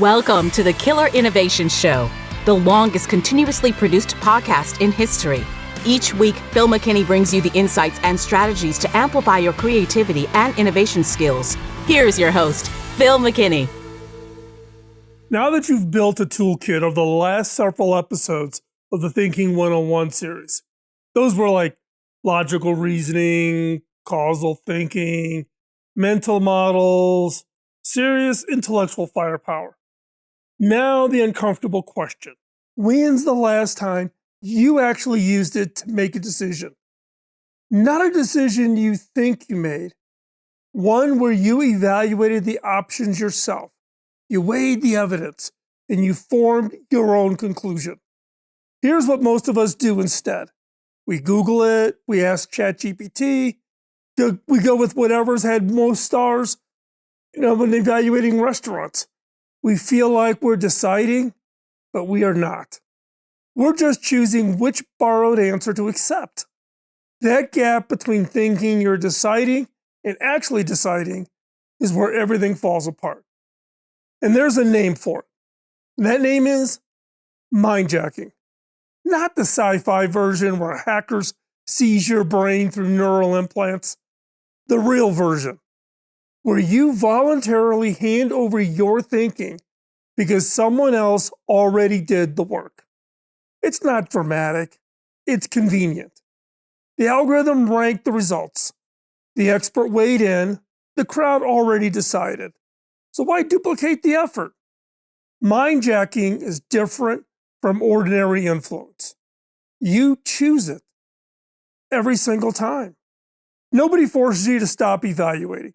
Welcome to the Killer Innovation Show, the longest continuously produced podcast in history. Each week, Phil McKinney brings you the insights and strategies to amplify your creativity and innovation skills. Here's your host, Phil McKinney. Now that you've built a toolkit of the last several episodes of the Thinking 101 series, those were like logical reasoning, causal thinking, mental models, serious intellectual firepower. Now the uncomfortable question. When's the last time you actually used it to make a decision? Not a decision you think you made. One where you evaluated the options yourself. You weighed the evidence and you formed your own conclusion. Here's what most of us do instead. We Google it, we ask ChatGPT, we go with whatever's had most stars, when evaluating restaurants. We feel like we're deciding, but we are not. We're just choosing which borrowed answer to accept. That gap between thinking you're deciding and actually deciding is where everything falls apart. And there's a name for it. And that name is mindjacking. Not the sci-fi version where hackers seize your brain through neural implants. The real version, where you voluntarily hand over your thinking because someone else already did the work. It's not dramatic, it's convenient. The algorithm ranked the results. The expert weighed in, the crowd already decided. So why duplicate the effort? Mindjacking is different from ordinary influence. You choose it every single time. Nobody forces you to stop evaluating.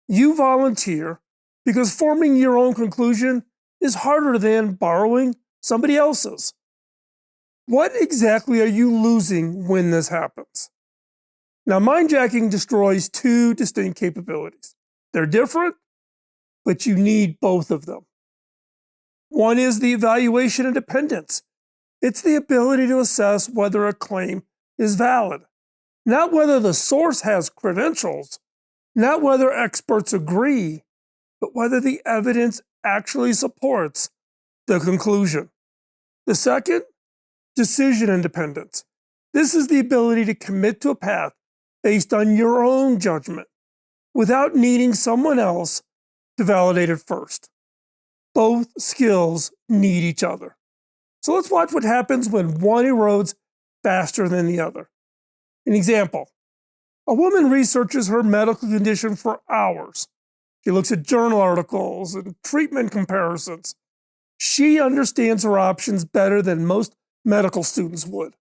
You volunteer because forming your own conclusion is harder than borrowing somebody else's. What exactly are you losing when this happens? Now, mindjacking destroys two distinct capabilities. They're different, but you need both of them. One is the evaluation independence. It's the ability to assess whether a claim is valid, not whether the source has credentials, not whether experts agree, but whether the evidence actually supports the conclusion. The second, decision independence. This is the ability to commit to a path based on your own judgment without needing someone else to validate it first. Both skills need each other. So let's watch what happens when one erodes faster than the other. An example. A woman researches her medical condition for hours. She looks at journal articles and treatment comparisons. She understands her options better than most medical students would.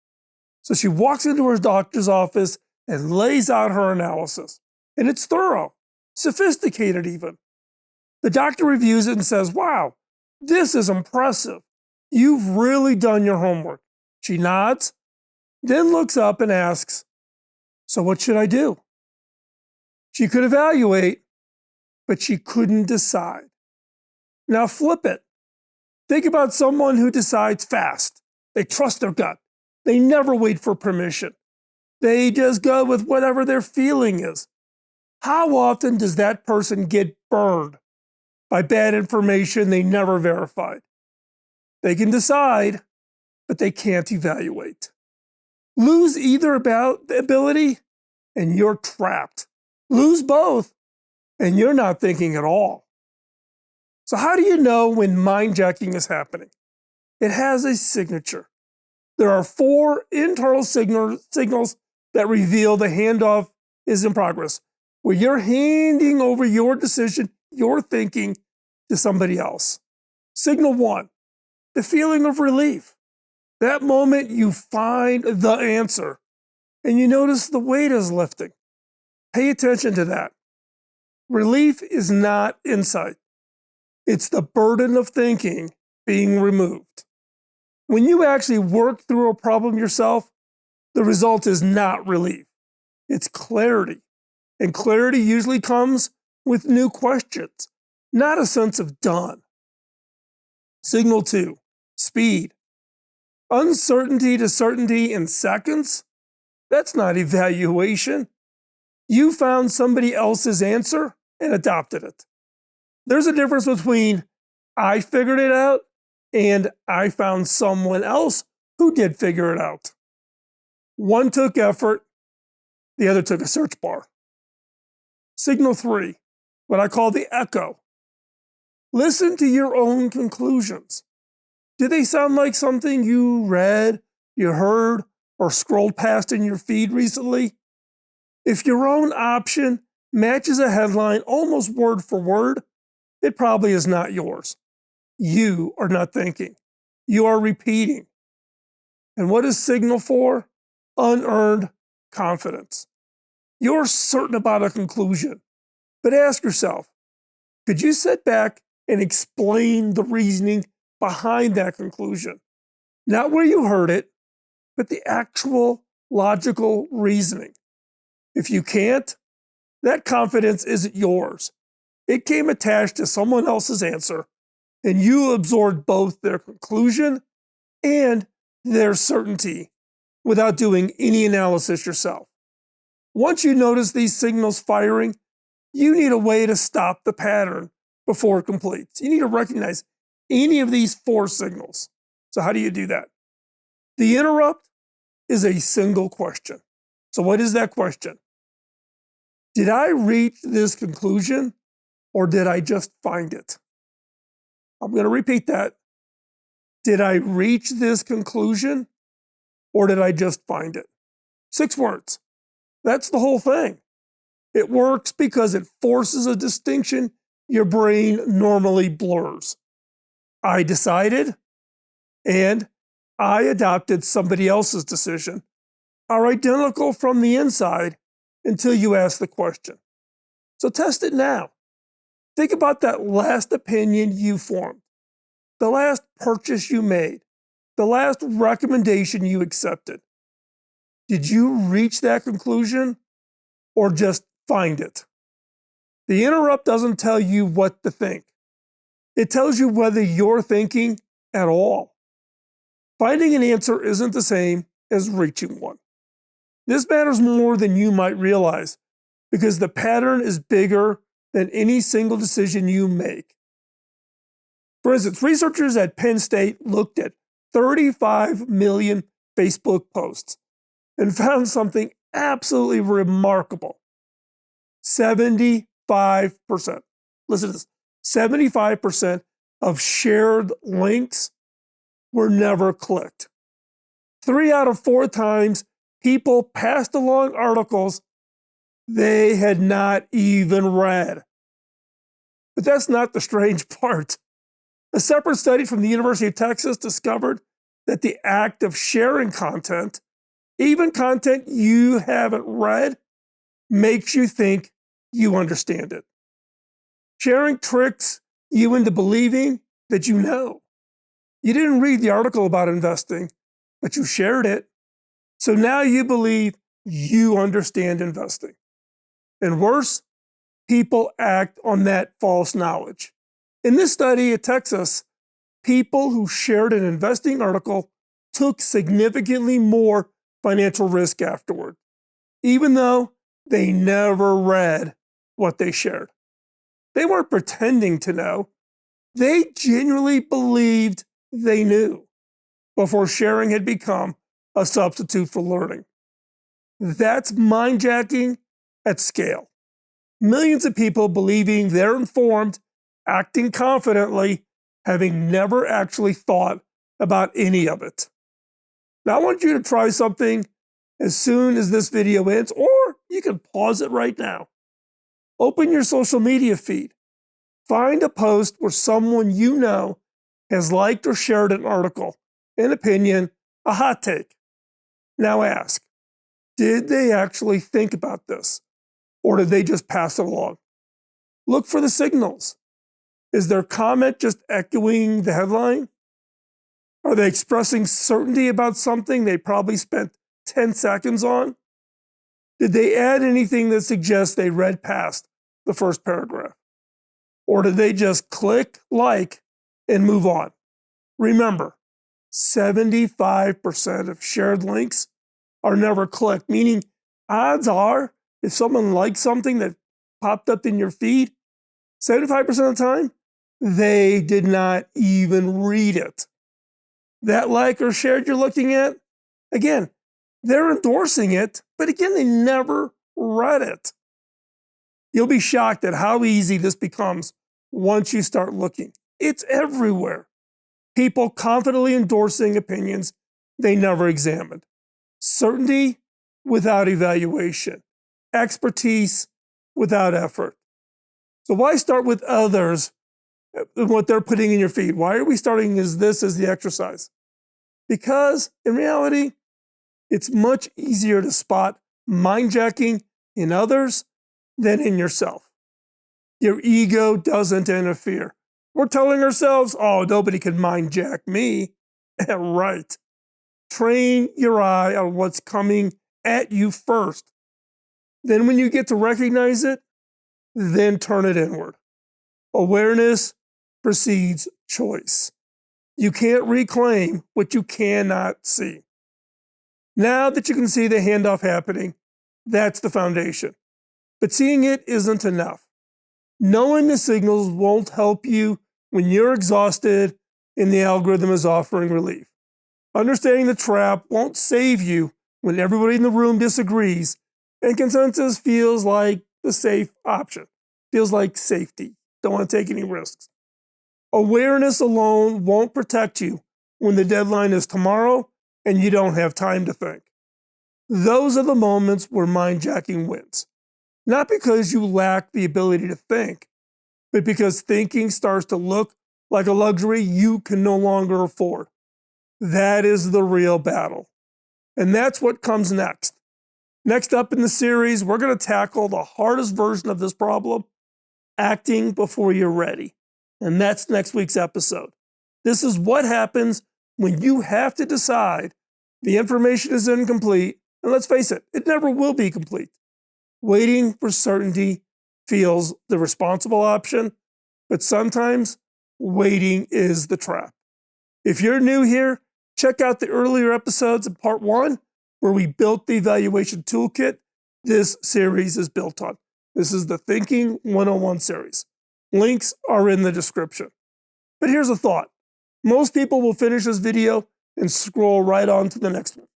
So she walks into her doctor's office and lays out her analysis. And it's thorough, sophisticated even. The doctor reviews it and says, "Wow, this is impressive. You've really done your homework." She nods, then looks up and asks, "So what should I do?" She could evaluate, but she couldn't decide. Now flip it. Think about someone who decides fast. They trust their gut. They never wait for permission. They just go with whatever their feeling is. How often does that person get burned by bad information they never verified? They can decide, but they can't evaluate. Lose either ability, and you're trapped. Lose both, and you're not thinking at all. So how do you know when mindjacking is happening? It has a signature. There are 4 internal signals that reveal the handoff is in progress, where you're handing over your decision, your thinking, to somebody else. Signal 1, the feeling of relief. That moment you find the answer and you notice the weight is lifting. Pay attention to that. Relief is not insight. It's the burden of thinking being removed. When you actually work through a problem yourself, the result is not relief. It's clarity. And clarity usually comes with new questions, not a sense of done. Signal 2, speed. Uncertainty to certainty in seconds? That's not evaluation. You found somebody else's answer and adopted it. There's a difference between I figured it out, and I found someone else who did figure it out. One took effort, the other took a search bar. Signal 3, what I call the echo. Listen to your own conclusions. Do they sound like something you read, you heard, or scrolled past in your feed recently? If your own option matches a headline almost word for word, it probably is not yours. You are not thinking. You are repeating. And what is Signal for? Unearned confidence. You're certain about a conclusion, but ask yourself, could you sit back and explain the reasoning behind that conclusion? Not where you heard it, but the actual logical reasoning. If you can't, that confidence isn't yours. It came attached to someone else's answer, and you absorbed both their conclusion and their certainty without doing any analysis yourself. Once you notice these signals firing, you need a way to stop the pattern before it completes. You need to recognize any of these 4 signals. So how do you do that? The interrupt is a single question. So what is that question? Did I reach this conclusion, or did I just find it? I'm going to repeat that. Did I reach this conclusion, or did I just find it? 6 words. That's the whole thing. It works because it forces a distinction your brain normally blurs. I decided, and I adopted somebody else's decision are identical from the inside until you ask the question. So test it now. Think about that last opinion you formed, the last purchase you made, the last recommendation you accepted. Did you reach that conclusion or just find it? The interrupt doesn't tell you what to think. It tells you whether you're thinking at all. Finding an answer isn't the same as reaching one. This matters more than you might realize because the pattern is bigger than any single decision you make. For instance, researchers at Penn State looked at 35 million Facebook posts and found something absolutely remarkable. 75%. Listen to this. 75% of shared links were never clicked. 3 out of 4 times, people passed along articles they had not even read. But that's not the strange part. A separate study from the University of Texas discovered that the act of sharing content, even content you haven't read, makes you think you understand it. Sharing tricks you into believing that you know. You didn't read the article about investing, but you shared it. So now you believe you understand investing. And worse, people act on that false knowledge. In this study at Texas, people who shared an investing article took significantly more financial risk afterward, even though they never read what they shared. They weren't pretending to know. They genuinely believed they knew before sharing had become a substitute for learning. That's mindjacking at scale. Millions of people believing they're informed, acting confidently, having never actually thought about any of it. Now, I want you to try something as soon as this video ends, or you can pause it right now. Open your social media feed. Find a post where someone you know has liked or shared an article, an opinion, a hot take. Now ask, did they actually think about this? Or did they just pass it along? Look for the signals. Is their comment just echoing the headline? Are they expressing certainty about something they probably spent 10 seconds on? Did they add anything that suggests they read past the first paragraph? Or did they just click like and move on? Remember, 75% of shared links are never clicked, meaning odds are if someone likes something that popped up in your feed, 75% of the time, They did not even read it. That like or shared you're looking at, again, they're endorsing it, but again, they never read it. You'll be shocked at how easy this becomes once you start looking. It's everywhere. People confidently endorsing opinions they never examined. Certainty without evaluation. Expertise without effort. So why start with others and what they're putting in your feed? Why are we starting as the exercise? Because in reality, it's much easier to spot mindjacking in others than in yourself. Your ego doesn't interfere. We're telling ourselves, oh, nobody can mindjack me. Right. Train your eye on what's coming at you first. Then when you get to recognize it, then turn it inward. Awareness precedes choice. You can't reclaim what you cannot see. Now that you can see the handoff happening, that's the foundation. But seeing it isn't enough. Knowing the signals won't help you when you're exhausted and the algorithm is offering relief. Understanding the trap won't save you when everybody in the room disagrees and consensus feels like the safe option, feels like safety. Don't want to take any risks. Awareness alone won't protect you when the deadline is tomorrow and you don't have time to think. Those are the moments where mindjacking wins. Not because you lack the ability to think, but because thinking starts to look like a luxury you can no longer afford. That is the real battle. And that's what comes next. Next up in the series, we're going to tackle the hardest version of this problem, acting before you're ready. And that's next week's episode. This is what happens when you have to decide the information is incomplete, and let's face it, it never will be complete. Waiting for certainty feels the responsible option, but sometimes waiting is the trap. If you're new here, check out the earlier episodes in part 1, where we built the evaluation toolkit this series is built on. This is the Thinking 101 series. Links are in the description. But here's a thought. Most people will finish this video and scroll right on to the next one.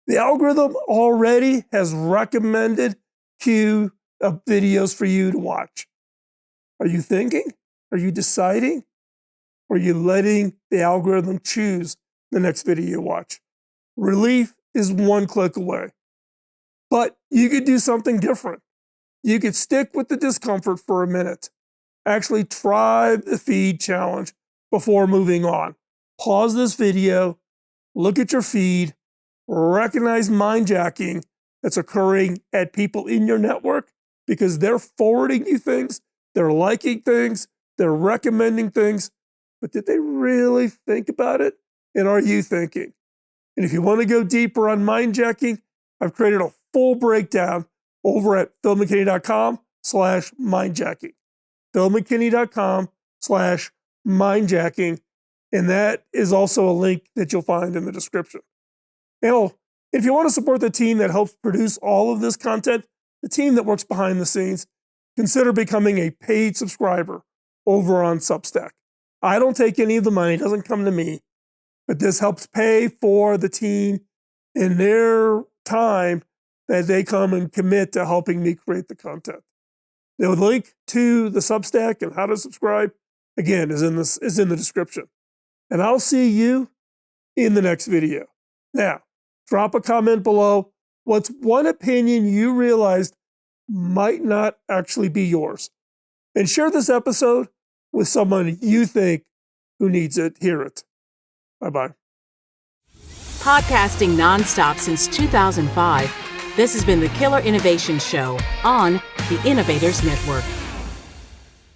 The algorithm already has recommended queue of videos for you to watch. Are you thinking? Are you deciding? Or are you letting the algorithm choose the next video you watch? Relief is one click away. But you could do something different. You could stick with the discomfort for a minute. Actually try the feed challenge before moving on. Pause this video, look at your feed, recognize mindjacking that's occurring at people in your network because they're forwarding you things, they're liking things, they're recommending things, but did they really think about it? And are you thinking? And if you want to go deeper on mindjacking, I've created a full breakdown over at philmckinney.com/mindjacking. philmckinney.com/mindjacking. And that is also a link that you'll find in the description. And if you want to support the team that helps produce all of this content, the team that works behind the scenes, consider becoming a paid subscriber over on Substack. I don't take any of the money, it doesn't come to me, but this helps pay for the team in their time that they come and commit to helping me create the content. The link to the Substack and how to subscribe, again, is in the description. And I'll see you in the next video. Now, drop a comment below. What's one opinion you realized might not actually be yours? And share this episode with someone you think who needs it. Hear it. Bye-bye. Podcasting nonstop since 2005, this has been the Killer Innovation Show on the Innovators Network.